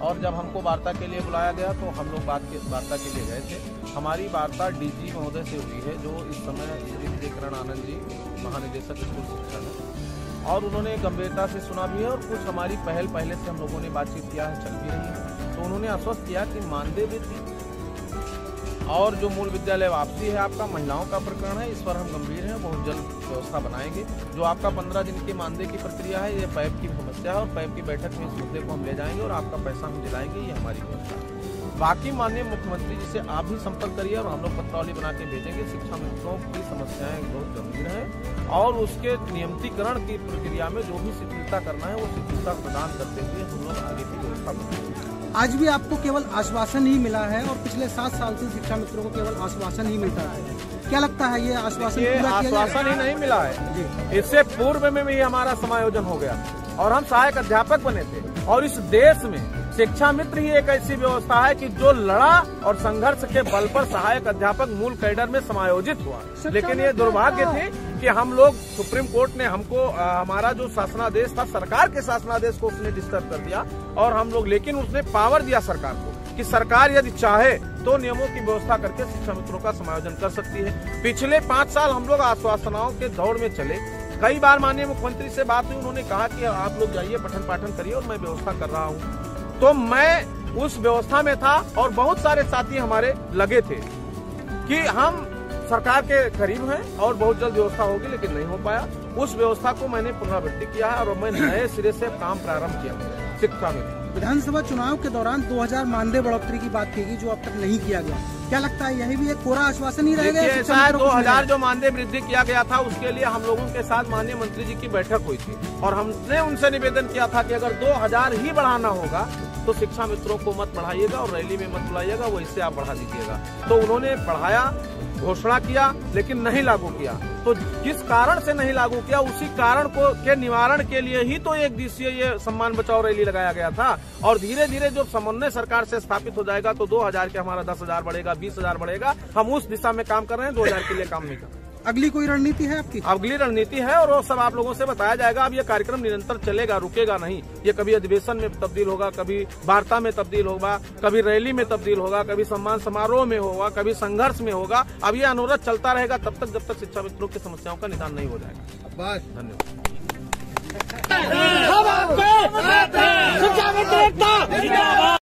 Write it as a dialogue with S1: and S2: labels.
S1: और जब हमको वार्ता के लिए बुलाया गया तो हम लोग वार्ता के लिए गए थे। हमारी वार्ता डीजी महोदय से हुई है, जो इस समय श्री विजय किरण आनंद जी महानिदेशक स्कूल शिक्षा है, और उन्होंने गंभीरता से सुना भी है और कुछ हमारी पहले से हम लोगों ने बातचीत किया है, चल भी रही है। तो उन्होंने आश्वस्त किया कि मानदेय वृद्धि और जो मूल विद्यालय वापसी है आपका महिलाओं का प्रकरण है, इस पर हम गंभीर हैं, बहुत जल्द व्यवस्था बनाएंगे। जो आपका 15 दिन के मानदेय की प्रक्रिया है, ये पैब की समस्या है और पैब की बैठक में इस मुद्दे को हम ले जाएंगे और आपका पैसा हम दिलाएंगे, ये हमारी व्यवस्था है। बाकी माननीय मुख्यमंत्री जी से आप भी संपर्क करिए और हम लोग पत्रावली बना के भेजेंगे। शिक्षा मित्रों की समस्याएं बहुत गंभीर हैं और उसके नियमितीकरण की प्रक्रिया में जो भी शिथिलता करना है वो शिथिलता प्रदान करते हुए हम लोग आगे की व्यवस्था बनाएंगे।
S2: आज भी आपको केवल आश्वासन ही मिला है और पिछले 7 साल से शिक्षा मित्रों को केवल आश्वासन ही मिलता है। क्या लगता है ये आश्वासन
S1: आश्वासन ही नहीं मिला है, इससे पूर्व में भी हमारा समायोजन हो गया और हम सहायक अध्यापक बने थे। और इस देश में शिक्षा मित्र ही एक ऐसी व्यवस्था है कि जो लड़ा और संघर्ष के बल पर सहायक अध्यापक मूल कैडर में समायोजित हुआ। लेकिन ये दुर्भाग्य थे कि हम लोग सुप्रीम कोर्ट ने हमको हमारा जो शासनादेश था, सरकार के शासनादेश को उसने डिस्टर्ब कर दिया और हम लोग, लेकिन उसने पावर दिया सरकार को कि सरकार यदि चाहे तो नियमों की व्यवस्था करके शिक्षा मित्रों का समायोजन कर सकती है। पिछले 5 साल हम लोग आश्वासनाओं के दौड़ में चले। कई बार माननीय मुख्यमंत्री से बात हुई, उन्होंने कहा कि आप लोग जाइए पठन पाठन करिए और मैं व्यवस्था कर रहा हूँ। तो मैं उस व्यवस्था में था और बहुत सारे साथी हमारे लगे थे कि हम सरकार के करीब हैं और बहुत जल्द व्यवस्था होगी, लेकिन नहीं हो पाया। उस व्यवस्था को मैंने पुनरावृत्ति किया है और मैं नए सिरे से काम प्रारंभ किया शिक्षा में।
S2: विधानसभा चुनाव के दौरान 2000 मानदेय बढ़ोतरी की बात की गई, जो अब तक नहीं किया गया। क्या लगता है यही भी एक कोरा आश्वासन ही रहेगा?
S1: ऐसा है, 2000 जो मानदेय वृद्धि किया गया था उसके लिए हम लोगों के साथ माननीय मंत्री जी की बैठक हुई थी और हमने उनसे निवेदन किया था कि अगर 2000 ही बढ़ाना होगा तो शिक्षा मित्रों को मत बढ़ाइएगा और रैली में मत बुलाइएगा, वो इससे आप बढ़ा दीजिएगा। तो उन्होंने बढ़ाया, घोषणा किया, लेकिन नहीं लागू किया। तो जिस कारण से नहीं लागू किया उसी कारण को के निवारण के लिए ही तो एक दिवसीय ये सम्मान बचाओ रैली लगाया गया था। और धीरे धीरे जो समन्वय सरकार से स्थापित हो जाएगा तो 2000 के हमारा 10,000 बढ़ेगा, 20,000 बढ़ेगा। हम उस दिशा में काम कर रहे हैं, 2000 के लिए काम नहीं कर रहे।
S2: अगली कोई रणनीति है आपकी?
S1: अगली रणनीति है और वो सब आप लोगों से बताया जाएगा। अब ये कार्यक्रम निरंतर चलेगा, रुकेगा नहीं। ये कभी अधिवेशन में तब्दील होगा, कभी वार्ता में तब्दील होगा, कभी रैली में तब्दील होगा, कभी सम्मान समारोह में होगा, कभी संघर्ष में होगा। अब ये अनुरोध चलता रहेगा तब तक जब तक शिक्षा मित्रों की समस्याओं का निदान नहीं हो जाएगा। धन्यवाद।